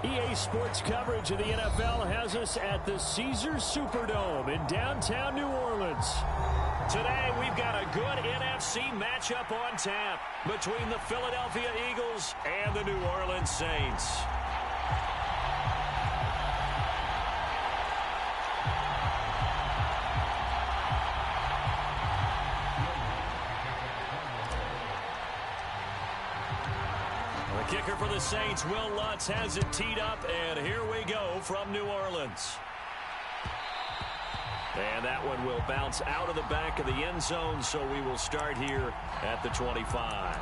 EA Sports coverage of the NFL has us at the Caesars Superdome in downtown New Orleans. Today, we've got a good NFC matchup on tap between the Philadelphia Eagles and the New Orleans Saints. The kicker for the Saints, Will Lutz, has it teed up, and here we go from New Orleans. And that one will bounce out of the back of the end zone, so we will start here at the 25.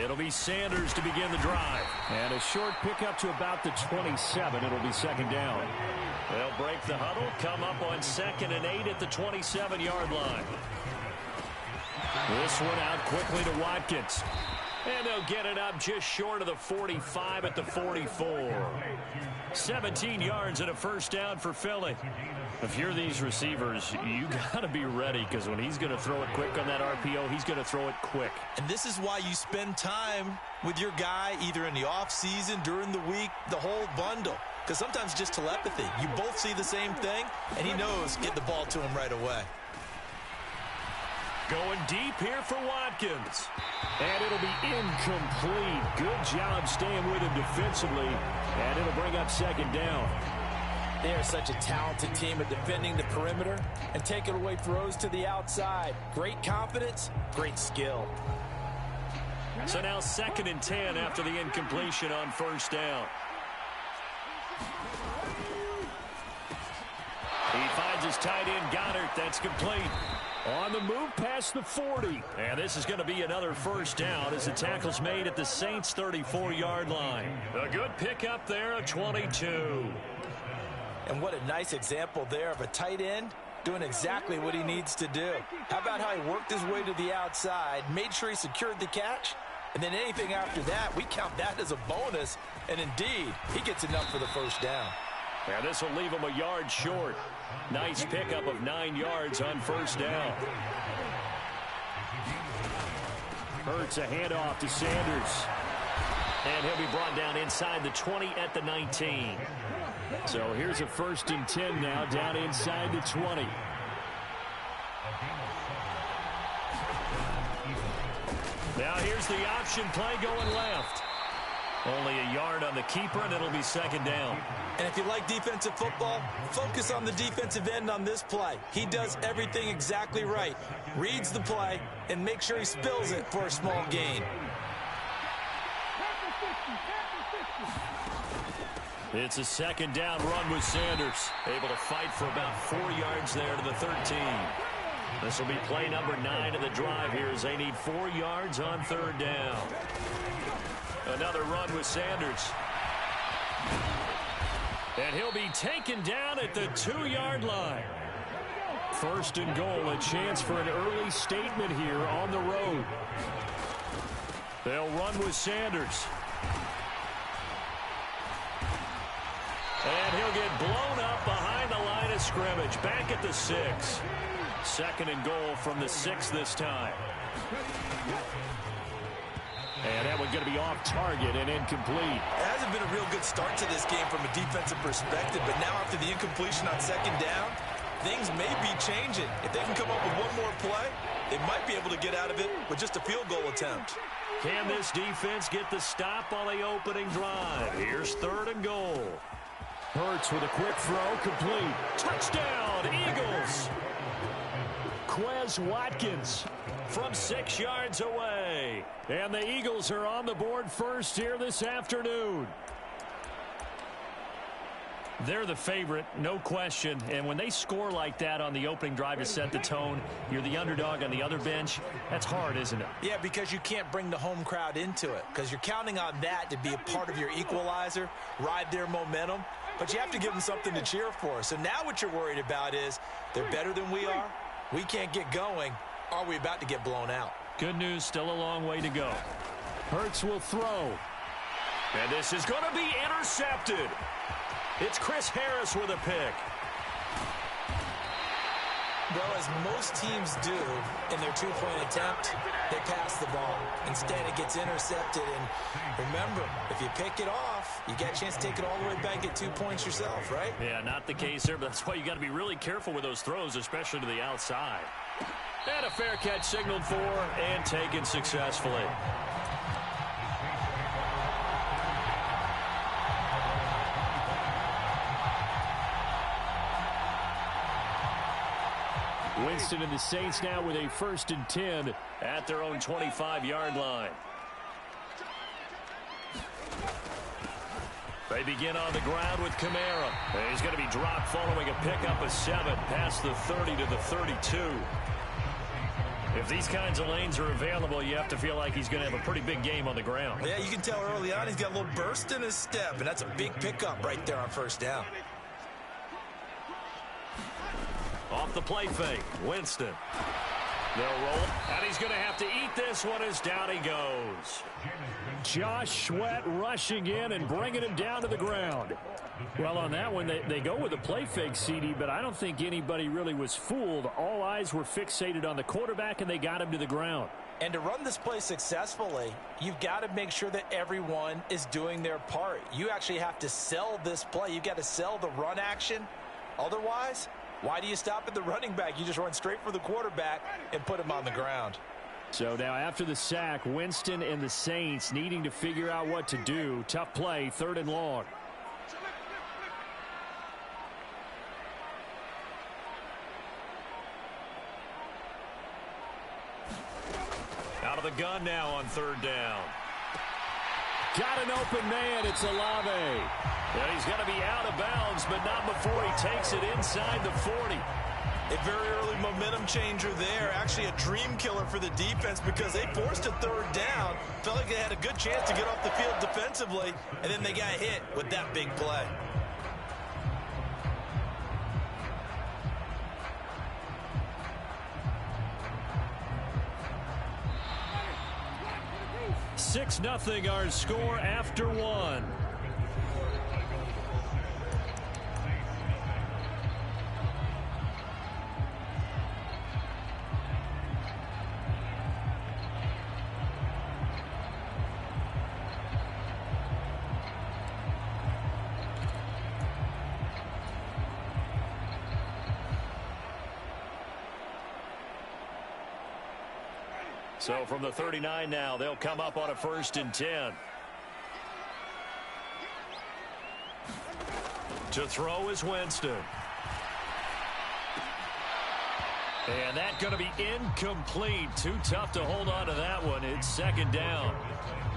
It'll be Sanders to begin the drive. And a short pickup to about the 27. It'll be second down. They'll break the huddle, come up on 2nd and 8 at the 27-yard line. This one out quickly to Watkins. And they'll get it up just short of the 45 at the 44. 17 yards and a first down for Philly. If you're these receivers, you got to be ready, because when he's going to throw it quick on that RPO, he's going to throw it quick. And this is why you spend time with your guy either in the offseason, during the week, the whole bundle. Because sometimes just telepathy. You both see the same thing, and he knows get the ball to him right away. Going deep here for Watkins. And it'll be incomplete. Good job staying with him defensively. And it'll bring up second down. They are such a talented team at defending the perimeter and taking away throws to the outside. Great confidence, great skill. So now 2nd and 10 after the incompletion on first down. He finds his tight end, Goddard. That's complete. On the move past the 40. And this is going to be another first down as the tackle's made at the Saints' 34-yard line. A good pickup there of 22. And what a nice example there of a tight end doing exactly what he needs to do. How about how he worked his way to the outside, made sure he secured the catch, and then anything after that, we count that as a bonus. And indeed, he gets enough for the first down. And this will leave him a yard short. Nice pickup of 9 yards on first down. Hurts a handoff to Sanders. And he'll be brought down inside the 20 at the 19. So here's a 1st and 10 now, down inside the 20. Now here's the option play going left. Only a yard on the keeper, and it'll be second down. And if you like defensive football, focus on the defensive end on this play. He does everything exactly right. Reads the play and makes sure he spills it for a small gain. It's a second down run with Sanders. Able to fight for about 4 yards there to the 13. This will be play number 9 of the drive here as they need 4 yards on third down. Another run with Sanders. And he'll be taken down at the 2-yard line. 1st and goal, a chance for an early statement here on the road. They'll run with Sanders. And he'll get blown up behind the line of scrimmage. Back at the 6. 2nd and goal from the 6 this time. And that one's going to be off target and incomplete. It hasn't been a real good start to this game from a defensive perspective, but now after the incompletion on second down, things may be changing. If they can come up with one more play, they might be able to get out of it with just a field goal attempt. Can this defense get the stop on the opening drive? Here's 3rd and goal. Hurts with a quick throw, complete. Touchdown, Eagles! Quez Watkins from 6 yards away. And the Eagles are on the board first here this afternoon. They're the favorite, no question. And when they score like that on the opening drive to set the tone, you're the underdog on the other bench. That's hard, isn't it? Yeah, because you can't bring the home crowd into it, because you're counting on that to be a part of your equalizer, ride their momentum. But you have to give them something to cheer for. So now what you're worried about is they're better than we are. We can't get going. Are we about to get blown out? Good news, still a long way to go. Hurts will throw. And this is going to be intercepted. It's Chris Harris with a pick. Well, as most teams do in their two-point attempt, they pass the ball. Instead, it gets intercepted. And remember, if you pick it off, you get a chance to take it all the way back, get 2 points yourself, right? Yeah, not the case there, but that's why you got to be really careful with those throws, especially to the outside. And a fair catch signaled for and taken successfully. Winston and the Saints now with a 1st and 10 at their own 25-yard line. They begin on the ground with Kamara. And he's going to be dropped following a pickup of 7 past the 30 to the 32. If these kinds of lanes are available, you have to feel like he's going to have a pretty big game on the ground. Yeah, you can tell early on he's got a little burst in his step, and that's a big pickup right there on 1st down. Off the play fake, Winston. They'll roll, and he's going to have to eat this one as down he goes. Josh Sweat rushing in and bringing him down to the ground. Well, on that one, they go with a play fake, CD, but I don't think anybody really was fooled. All eyes were fixated on the quarterback, and they got him to the ground. And to run this play successfully, you've got to make sure that everyone is doing their part. You actually have to sell this play. You've got to sell the run action. Otherwise, why do you stop at the running back? You just run straight for the quarterback and put him on the ground. So now after the sack, Winston and the Saints needing to figure out what to do. Tough play, 3rd and long. Out of the gun now on 3rd down. Got an open man. It's Olave. And he's going to be out of bounds, but not before he takes it inside the 40. A very early momentum changer there. Actually a dream killer for the defense because they forced a 3rd down. Felt like they had a good chance to get off the field defensively, and then they got hit with that big play. Six 0 our score after 1. So from the 39 now, they'll come up on a 1st and 10. To throw is Winston. And that's going to be incomplete. Too tough to hold on to that one. It's 2nd down.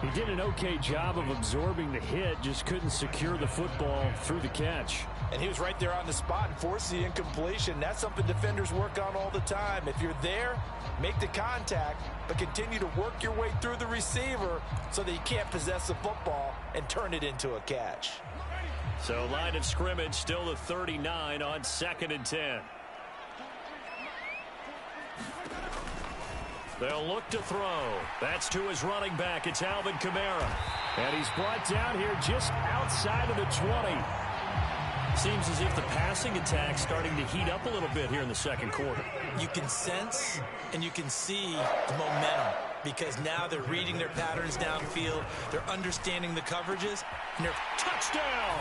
He did an okay job of absorbing the hit, just couldn't secure the football through the catch. And he was right there on the spot and forced the incompletion. That's something defenders work on all the time. If you're there, make the contact, but continue to work your way through the receiver so that you can't possess the football and turn it into a catch. So line of scrimmage still the 39 on 2nd and 10. They'll look to throw. That's to his running back. It's Alvin Kamara. And he's brought down here just outside of the 20. Seems as if the passing attack's starting to heat up a little bit here in the 2nd quarter. You can sense and you can see the momentum because now they're reading their patterns downfield. They're understanding the coverages. And they're touchdown!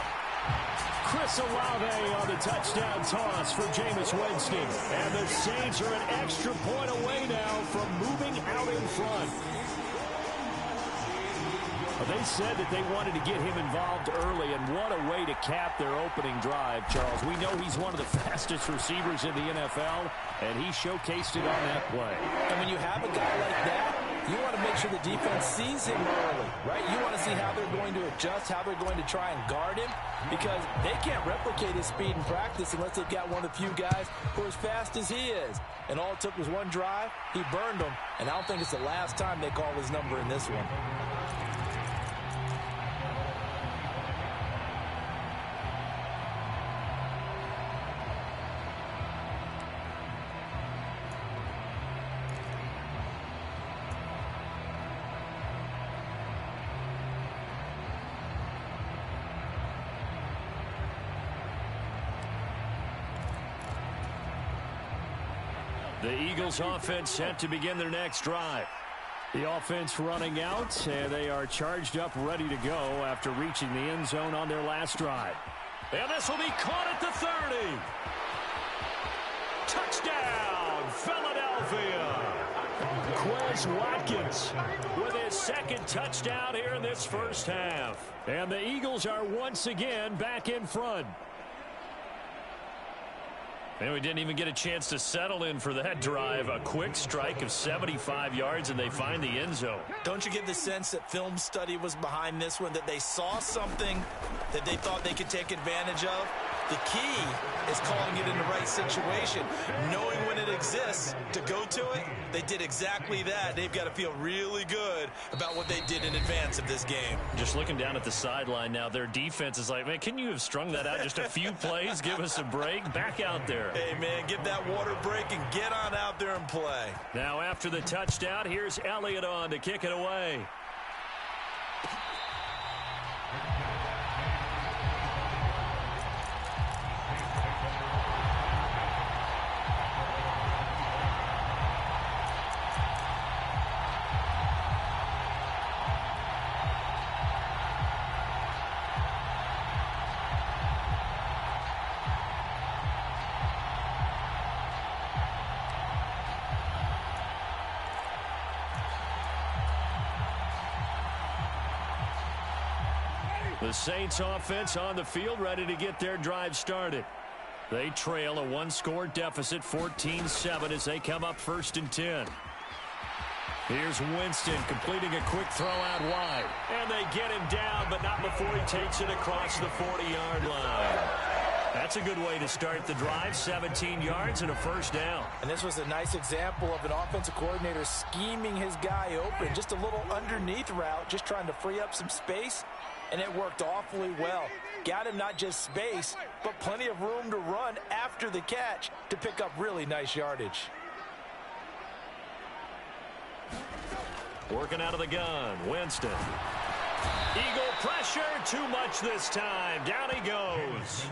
Chris Olave on the touchdown toss for Jameis Winston. And the Saints are an extra point away now from moving out in front. They said that they wanted to get him involved early, and what a way to cap their opening drive, Charles. We know he's one of the fastest receivers in the NFL, and he showcased it on that play. And when you have a guy like that, you want to make sure the defense sees him early, right? You want to see how they're going to adjust, how they're going to try and guard him, because they can't replicate his speed in practice unless they've got one of the few guys who are as fast as he is. And all it took was one drive. He burned them, and I don't think it's the last time they call his number in this one. The Eagles offense set to begin their next drive. The offense running out, and they are charged up, ready to go after reaching the end zone on their last drive. And this will be caught at the 30. Touchdown, Philadelphia. Quez Watkins with his second touchdown here in this first half. And the Eagles are once again back in front. And we didn't even get a chance to settle in for that drive. A quick strike of 75 yards, and they find the end zone. Don't you get the sense that film study was behind this one, that they saw something that they thought they could take advantage of? The key is calling it in the right situation, knowing when it exists to go to it. They did exactly that. They've got to feel really good about what they did in advance of this game. Just looking down at the sideline now, their defense is like, man, can you have strung that out just a few plays? Give us a break. Back out there. Hey, man, get that water break and get on out there and play. Now after the touchdown, here's Elliott on to kick it away. The Saints offense on the field, ready to get their drive started. They trail a one-score deficit, 14-7, as they come up 1st and 10. Here's Winston completing a quick throw out wide. And they get him down, but not before he takes it across the 40-yard line. That's a good way to start the drive, 17 yards and a first down. And this was a nice example of an offensive coordinator scheming his guy open. Just a little underneath route, just trying to free up some space. And it worked awfully well. Got him not just space, but plenty of room to run after the catch to pick up really nice yardage. Working out of the gun, Winston. Eagle pressure, too much this time. Down he goes.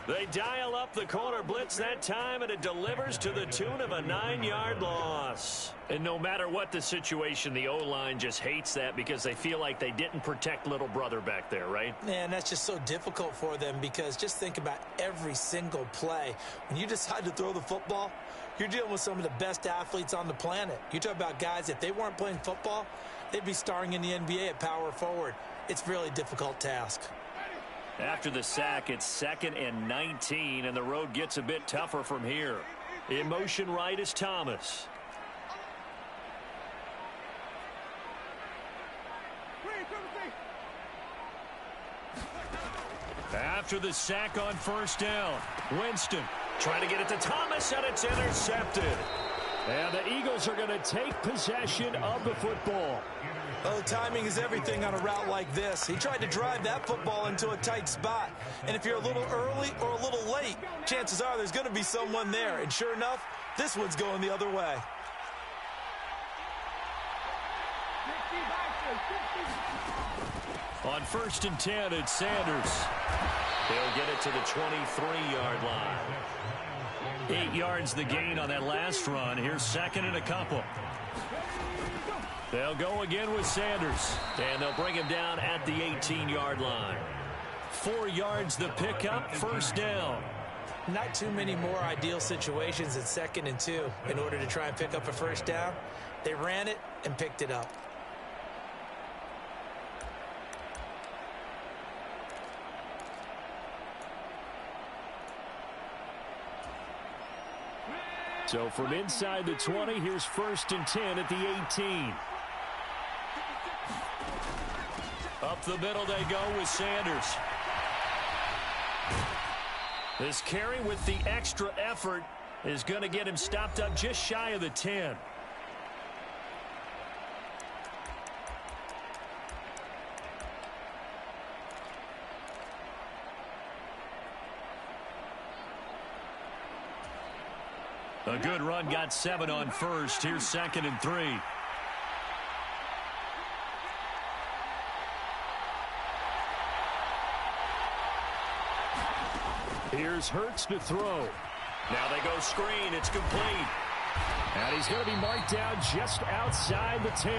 They dial up the corner blitz that time, and it delivers to the tune of a 9-yard loss. And no matter what the situation, the O-line just hates that because they feel like they didn't protect little brother back there, right? Man, that's just so difficult for them because just think about every single play. When you decide to throw the football, you're dealing with some of the best athletes on the planet. You talk about guys, if they weren't playing football, they'd be starring in the NBA at power forward. It's a really difficult task. After the sack, it's 2nd and 19, and the road gets a bit tougher from here. In motion right is Thomas. After the sack on 1st down, Winston trying to get it to Thomas, and it's intercepted. And the Eagles are going to take possession of the football. Oh, timing is everything on a route like this. He tried to drive that football into a tight spot. And if you're a little early or a little late, chances are there's going to be someone there. And sure enough, this one's going the other way. On 1st and 10, it's Sanders. He'll get it to the 23-yard line. 8 yards the gain on that last run. Here's 2nd and a couple. They'll go again with Sanders, and they'll bring him down at the 18-yard line. 4 yards the pickup, 1st down. Not too many more ideal situations at 2nd and 2 in order to try and pick up a 1st down. They ran it and picked it up. So from inside the 20, here's 1st and 10 at the 18. Up the middle they go with Sanders. This carry with the extra effort is going to get him stopped up just shy of the 10. A good run, got 7 on 1st. Here's 2nd and 3. Here's Hurts to throw. Now they go screen. It's complete. And he's going to be marked down just outside the 10.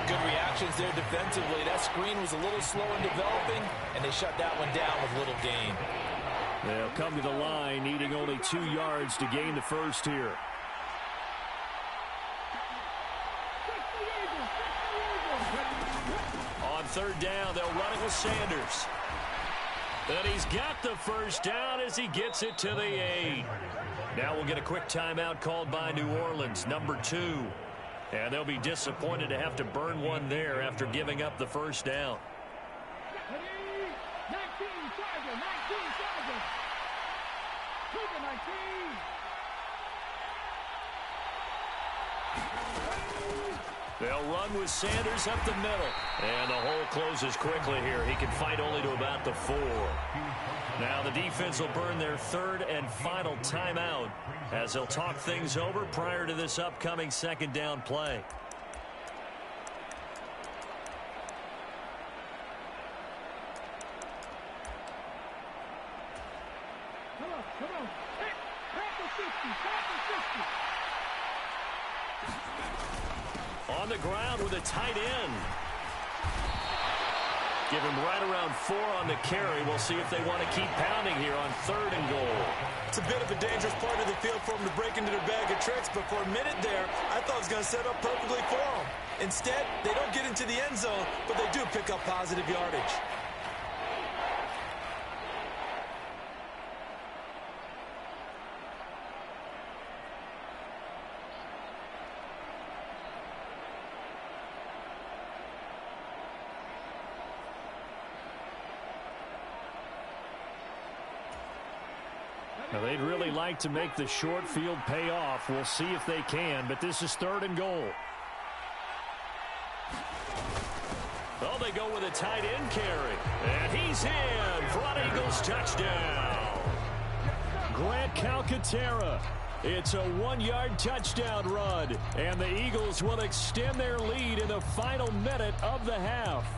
Good reactions there defensively. That screen was a little slow in developing, and they shut that one down with little gain. They'll come to the line, needing only 2 yards to gain the first here. On third down, they'll run it with Sanders. And he's got the first down as he gets it to the 8. Now we'll get a quick timeout called by New Orleans, number 2. And they'll be disappointed to have to burn one there after giving up the first down. They'll run with Sanders up the middle. And the hole closes quickly here. He can fight only to about the 4. Now the defense will burn their third and final timeout as they'll talk things over prior to this upcoming second down play. On the ground with a tight end. Give him right around 4 on the carry. We'll see if they want to keep pounding here on third and goal. It's a bit of a dangerous part of the field for them to break into their bag of tricks, but for a minute there, I thought it was going to set up perfectly for them. Instead, they don't get into the end zone, but they do pick up positive yardage. Now, they'd really like to make the short field pay off. We'll see if they can, but this is third and goal. Oh, they go with a tight end carry. And he's in for an Eagles touchdown. Grant Calcaterra. It's a 1-yard touchdown run. And the Eagles will extend their lead in the final minute of the half.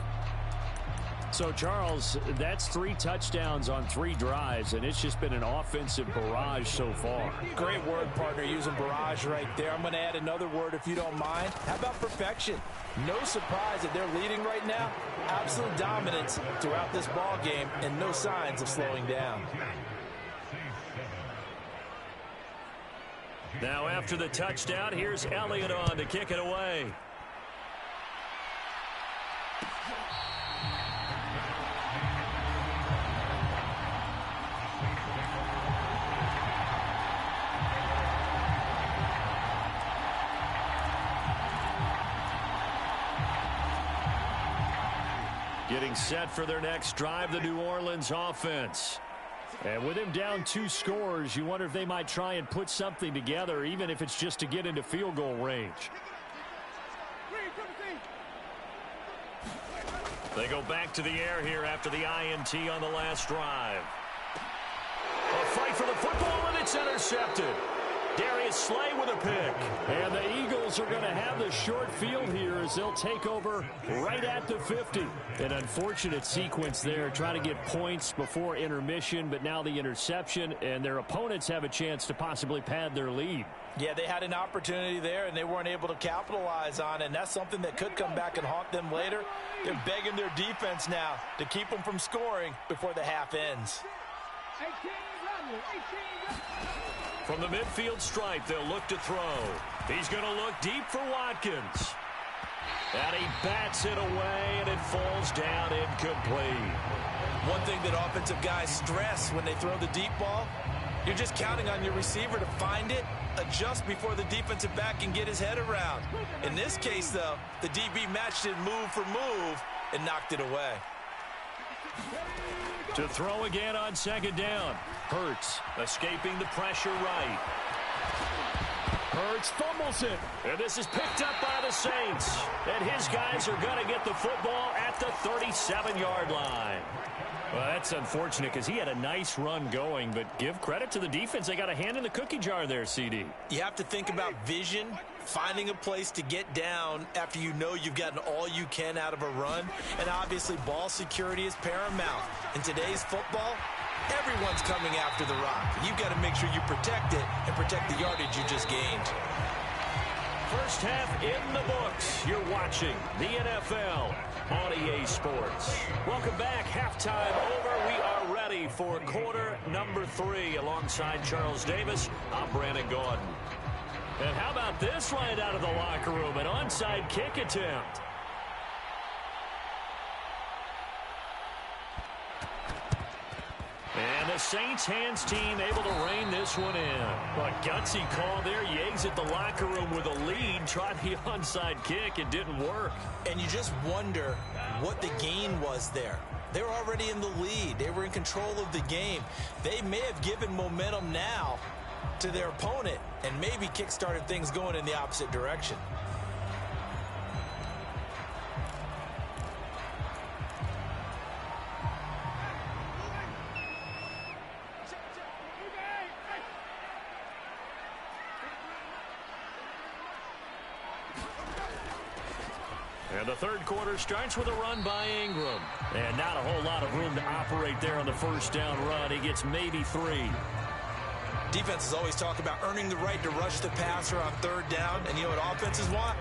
So, Charles, that's 3 touchdowns on 3 drives, and it's just been an offensive barrage so far. Great word, partner, using barrage right there. I'm going to add another word if you don't mind. How about perfection? No surprise that they're leading right now. Absolute dominance throughout this ball game and no signs of slowing down. Now, after the touchdown, here's Elliott on to kick it away. Getting set for their next drive, the New Orleans offense. And with him down 2 scores, you wonder if they might try and put something together, even if it's just to get into field goal range. They go back to the air here after the INT on the last drive. A fight for the football, and it's intercepted. Darius Slay with a pick. And the Eagles are going to have the short field here as they'll take over right at the 50. An unfortunate sequence there, trying to get points before intermission, but now the interception, and their opponents have a chance to possibly pad their lead. Yeah, they had an opportunity there, and they weren't able to capitalize on it, and that's something that could come back and haunt them later. They're begging their defense now to keep them from scoring before the half ends. From the midfield stripe, they'll look to throw. He's going to look deep for Watkins. And he bats it away, and it falls down incomplete. One thing that offensive guys stress when they throw the deep ball, you're just counting on your receiver to find it, adjust before the defensive back can get his head around. In this case, though, the DB matched it move for move and knocked it away. To throw again on second down. Hurts escaping the pressure right. Hurts fumbles it. And this is picked up by the Saints. And his guys are going to get the football at the 37-yard line. Well, that's unfortunate because he had a nice run going, but give credit to the defense. They got a hand in the cookie jar there, CD. You have to think about vision, finding a place to get down after you know you've gotten all you can out of a run. And obviously, ball security is paramount. In today's football, Everyone's coming after the rock. You've got to make sure you protect it and protect the yardage you just gained. First half in the books. You're watching the NFL on EA Sports. Welcome back. Halftime over. We are ready for quarter number 3. Alongside Charles Davis, I'm Brandon Gaudin. And how about this right out of the locker room? An onside kick attempt. And the Saints hands team able to rein this one in. A gutsy call there. You exit the locker room with a lead. Tried the onside kick. It didn't work. And you just wonder what the gain was there. They were already in the lead. They were in control of the game. They may have given momentum now to their opponent and maybe kick-started things going in the opposite direction. And the third quarter starts with a run by Ingram. And not a whole lot of room to operate there on the first down run. He gets maybe 3. Defenses always talk about earning the right to rush the passer on third down. And you know what offenses want?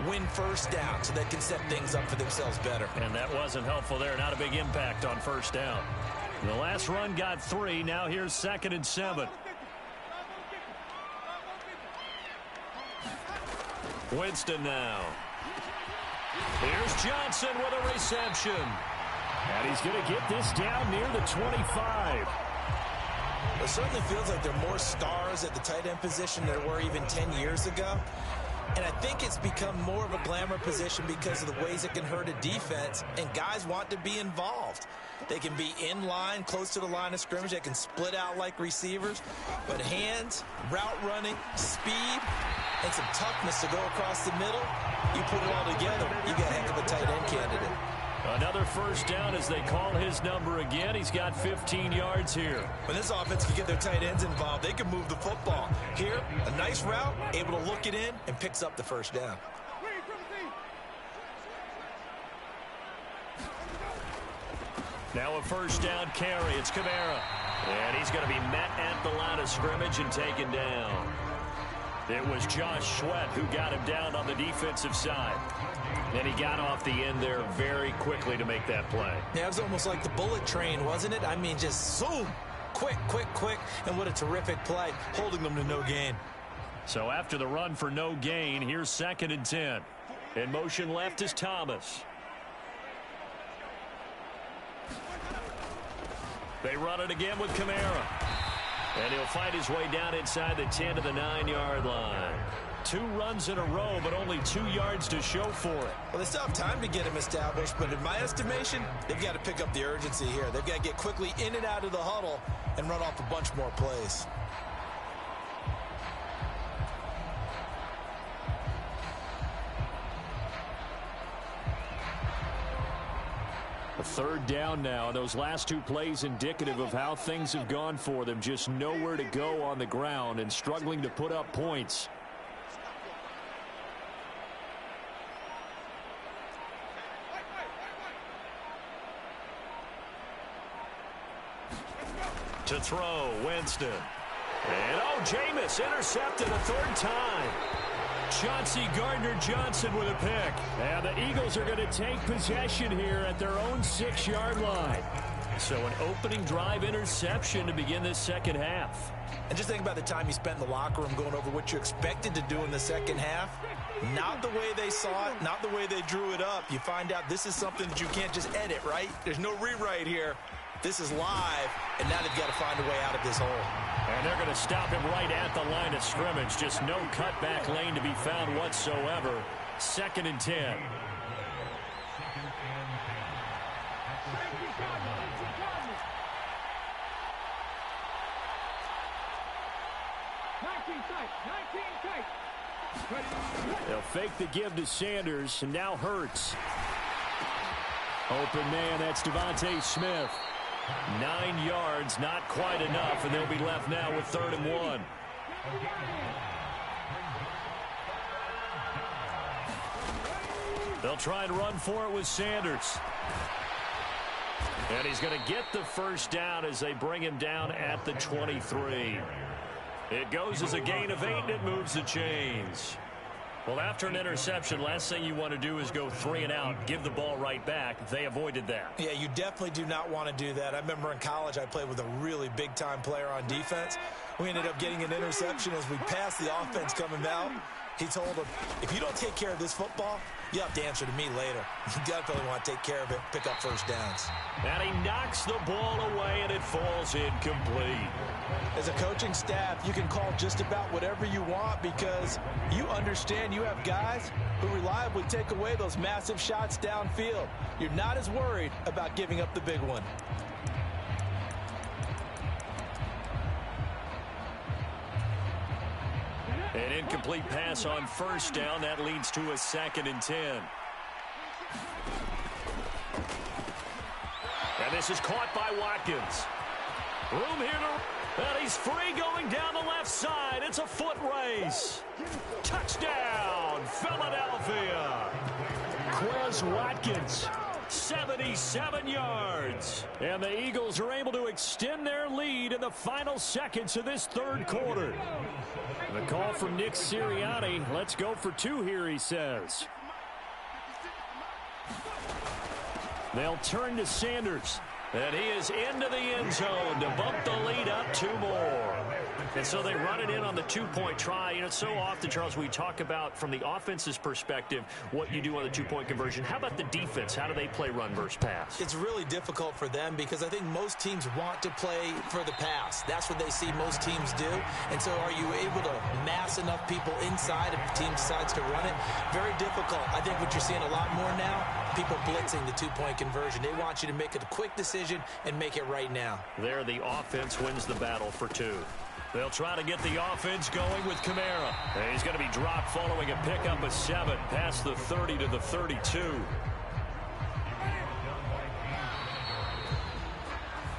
Win first down so they can set things up for themselves better. And that wasn't helpful there. Not a big impact on first down. The last run got 3. Now here's 2nd and 7. Winston now. Here's Johnson with a reception. And he's going to get this down near the 25. It certainly feels like there are more stars at the tight end position than there were even 10 years ago. And I think it's become more of a glamour position because of the ways it can hurt a defense, and guys want to be involved. They can be in line, close to the line of scrimmage. They can split out like receivers. But hands, route running, speed, and some toughness to go across the middle, you put it all together, you got a heck of a tight end candidate. Another first down as they call his number again. He's got 15 yards here. When this offense can get their tight ends involved, they can move the football. Here, a nice route, able to look it in, and picks up the first down. Now a first down carry. It's Kamara. And he's going to be met at the line of scrimmage and taken down. It was Josh Sweat who got him down on the defensive side. And he got off the end there very quickly to make that play. Yeah, it was almost like the bullet train, wasn't it? I mean, just zoom. Quick, quick, quick. And what a terrific play, holding them to no gain. So after the run for no gain, here's 2nd and 10. In motion left is Thomas. They run it again with Kamara. And he'll find his way down inside the 10 to the 9-yard line. 2 runs in a row, but only 2 yards to show for it. Well, they still have time to get him established, but in my estimation, they've got to pick up the urgency here. They've got to get quickly in and out of the huddle and run off a bunch more plays. A third down now. Those last 2 plays indicative of how things have gone for them. Just nowhere to go on the ground and struggling to put up points. To throw, Winston. And Jameis intercepted a 3rd time. Chauncey Gardner-Johnson with a pick. And the Eagles are going to take possession here at their own 6-yard line. So an opening drive interception to begin this second half. And just think about the time you spent in the locker room going over what you expected to do in the second half. Not the way they saw it, not the way they drew it up. You find out this is something that you can't just edit, right? There's no rewrite here. This is live, and now they've got to find a way out of this hole. And they're going to stop him right at the line of scrimmage. Just no cutback lane to be found whatsoever. 2nd and 10. They'll fake the give to Sanders, and now Hurts. Open man, that's Devontae Smith. 9 yards, not quite enough, and they'll be left now with 3rd and 1. They'll try and run for it with Sanders. And he's going to get the first down as they bring him down at the 23. It goes as a gain of 8, and it moves the chains. Well, after an interception, last thing you want to do is go 3 and out, give the ball right back. They avoided that. Yeah, you definitely do not want to do that. I remember in college I played with a really big-time player on defense. We ended up getting an interception as we passed the offense coming out. He told him, if you don't take care of this football, you have to answer to me later. You definitely want to take care of it, pick up first downs. And he knocks the ball away, and it falls incomplete. As a coaching staff, you can call just about whatever you want because you understand you have guys who reliably take away those massive shots downfield. You're not as worried about giving up the big one. An incomplete pass on first down. That leads to a 2nd and 10. And this is caught by Watkins. Room here to... And he's free going down the left side. It's a foot race. Touchdown, Philadelphia. Quez Watkins, 77 yards. And the Eagles are able to extend their lead in the final seconds of this third quarter. The call from Nick Sirianni. Let's go for 2 here, he says. They'll turn to Sanders. And he is into the end zone to bump the lead up 2 more. And so they run it in on the 2-point try. You know, so often, Charles, we talk about from the offense's perspective what you do on the 2-point conversion. How about the defense? How do they play run versus pass? It's really difficult for them because I think most teams want to play for the pass. That's what they see most teams do. And so are you able to mass enough people inside if the team decides to run it? Very difficult. I think what you're seeing a lot more now, people blitzing the 2-point conversion. They want you to make a quick decision and make it right now. There, the offense wins the battle for 2. They'll try to get the offense going with Kamara. And he's going to be dropped following a pickup of 7 past the 30 to the 32.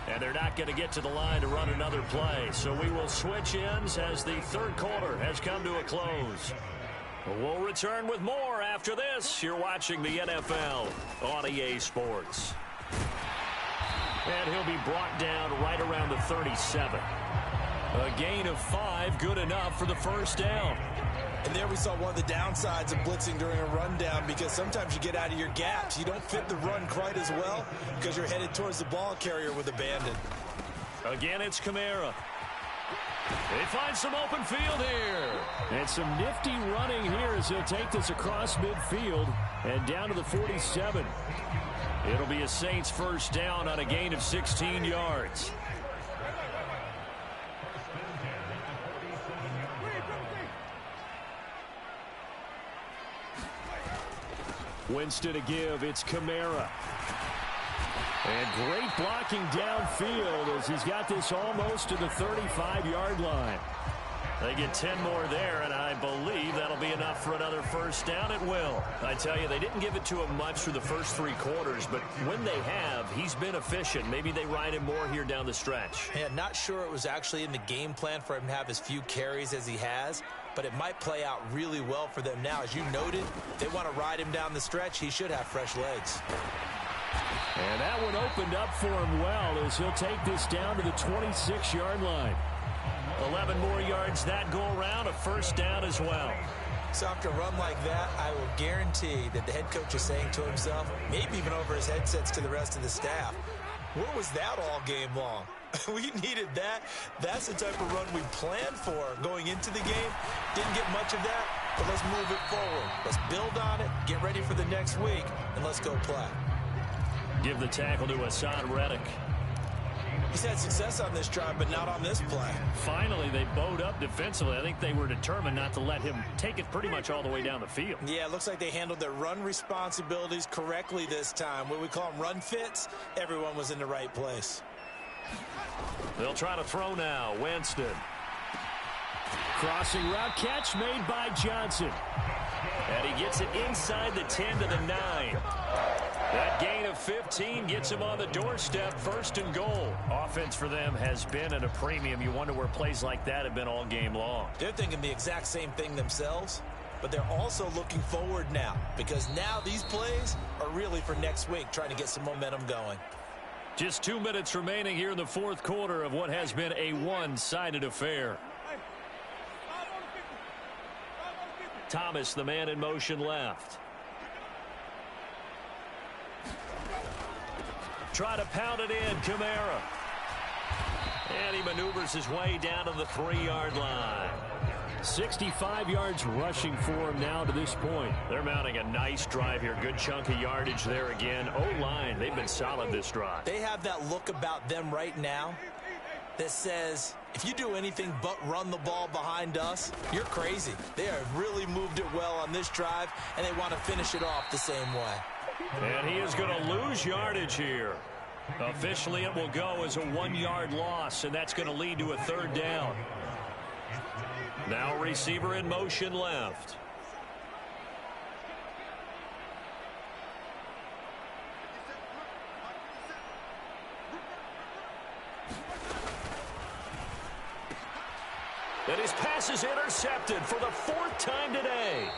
And they're not going to get to the line to run another play. So we will switch ends as the third quarter has come to a close. We'll return with more after this. You're watching the NFL on EA Sports. And he'll be brought down right around the 37. A gain of 5, good enough for the first down. And there we saw one of the downsides of blitzing during a rundown because sometimes you get out of your gaps. You don't fit the run quite as well because you're headed towards the ball carrier with abandon. Again, it's Kamara. They find some open field here. And some nifty running here as he'll take this across midfield and down to the 47. It'll be a Saints first down on a gain of 16 yards. Winston to give. It's Kamara. And great blocking downfield as he's got this almost to the 35-yard line. They get 10 more there, and I believe that'll be enough for another first down. It will. I tell you, they didn't give it to him much for the first 3 quarters, but when they have, he's been efficient. Maybe they ride him more here down the stretch. Yeah, not sure it was actually in the game plan for him to have as few carries as he has, but it might play out really well for them now. As you noted, they want to ride him down the stretch. He should have fresh legs. And that one opened up for him well as he'll take this down to the 26-yard line. 11 more yards that go around, a first down as well. So after a run like that, I will guarantee that the head coach is saying to himself, maybe even over his headsets to the rest of the staff, where was that all game long? We needed that. That's the type of run we planned for going into the game. Didn't get much of that, but let's move it forward. Let's build on it, get ready for the next week, and let's go play. Give the tackle to Hassan Reddick. He's had success on this drive, but not on this play. Finally, they bowed up defensively. I think they were determined not to let him take it pretty much all the way down the field. Yeah, it looks like they handled their run responsibilities correctly this time. What we call them run fits, everyone was in the right place. They'll try to throw now. Winston. Crossing route catch made by Johnson. And he gets it inside the 10 to the 9. That gain of 15 gets him on the doorstep, first and goal. Offense for them has been at a premium. You wonder where plays like that have been all game long. They're thinking the exact same thing themselves, but they're also looking forward now because now these plays are really for next week, trying to get some momentum going. Just 2 minutes remaining here in the fourth quarter of what has been a one-sided affair. Thomas, the man in motion left. Try to pound it in, Kamara. And he maneuvers his way down to the 3-yard line. 65 yards rushing for him now to this point. They're mounting a nice drive here. Good chunk of yardage there again. O-line, they've been solid this drive. They have that look about them right now that says, if you do anything but run the ball behind us, you're crazy. They have really moved it well on this drive, and they want to finish it off the same way. And he is going to lose yardage here. Officially, it will go as a 1-yard loss, and that's going to lead to a 3rd down. Now receiver in motion left. And his pass is intercepted for the 4th time today.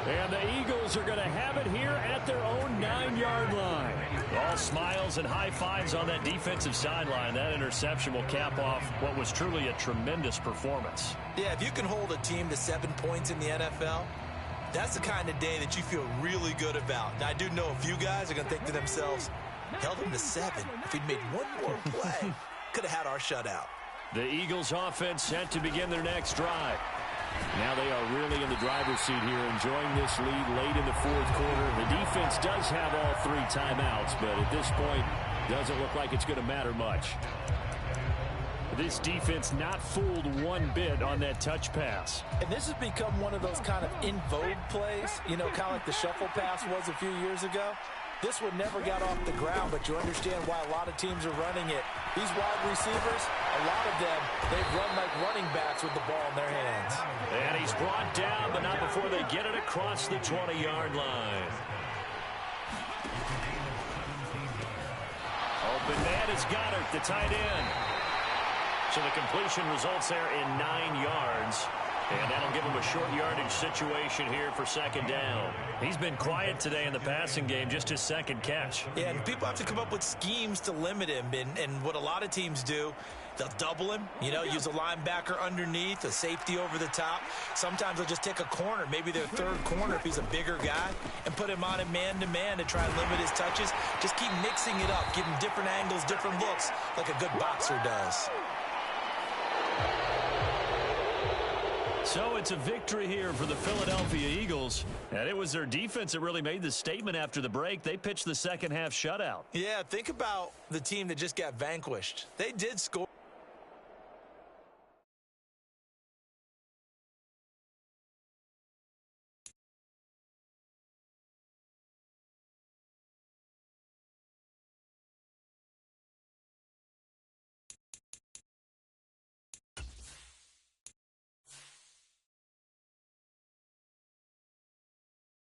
And the Eagles are going to have it here at their own 9-yard line. All smiles and high fives on that defensive sideline. That interception will cap off what was truly a tremendous performance. Yeah, if you can hold a team to 7 points in the NFL, that's the kind of day that you feel really good about. Now, I do know a few guys are going to think to themselves, held him to 7. If he'd made one more play, could have had our shutout. The Eagles offense set to begin their next drive. Now they are really in the driver's seat here, enjoying this lead late in the fourth quarter. The defense does have all 3 timeouts, but at this point, doesn't look like it's going to matter much. This defense not fooled one bit on that touch pass. And this has become one of those kind of in vogue plays, you know, kind of like the shuffle pass was a few years ago. This one never got off the ground, but you understand why a lot of teams are running it. These wide receivers, a lot of them, they've run like running backs with the ball in their hands. And he's brought down, but not before they get it across the 20-yard line. Open man is Goddard, the tight end. So the completion results there in 9 yards. And that'll give him a short yardage situation here for 2nd down. He's been quiet today in the passing game, just his 2nd catch. Yeah, and people have to come up with schemes to limit him. And what a lot of teams do, they'll double him, you know, use a linebacker underneath, a safety over the top. Sometimes they'll just take a corner, maybe their 3rd corner if he's a bigger guy, and put him on a man-to-man to try and limit his touches. Just keep mixing it up, give him different angles, different looks, like a good boxer does. So it's a victory here for the Philadelphia Eagles. And it was their defense that really made the statement after the break. They pitched the 2nd half shutout. Yeah, think about the team that just got vanquished. They did score.